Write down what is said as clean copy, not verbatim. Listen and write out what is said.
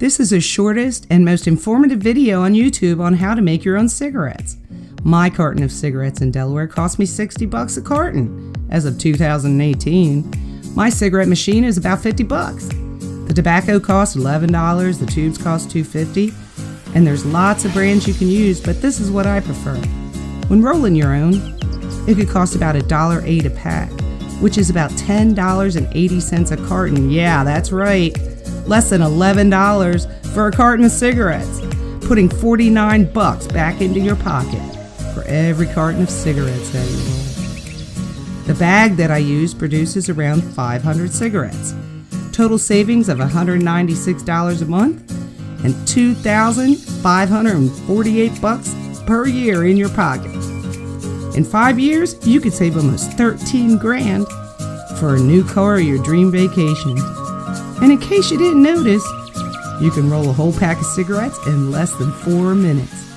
This is the shortest and most informative video on YouTube on how to make your own cigarettes. My carton of cigarettes in Delaware cost me $60 a carton as of 2018. My cigarette machine is about $50. The tobacco costs $11, the tubes cost $2.50, and there's lots of brands you can use, but this is what I prefer. When rolling your own, it could cost about $1.08 a pack, which is about $10.80 a carton. Yeah, that's right. Less than $11 for a carton of cigarettes, putting $49 back into your pocket for every carton of cigarettes that you roll. The bag that I use produces around 500 cigarettes. Total savings of $196 a month and $2,548 per year in your pocket. In 5 years, you could save almost $13,000 for a new car or your dream vacation. And in case you didn't notice, you can roll a whole pack of cigarettes in less than 4 minutes.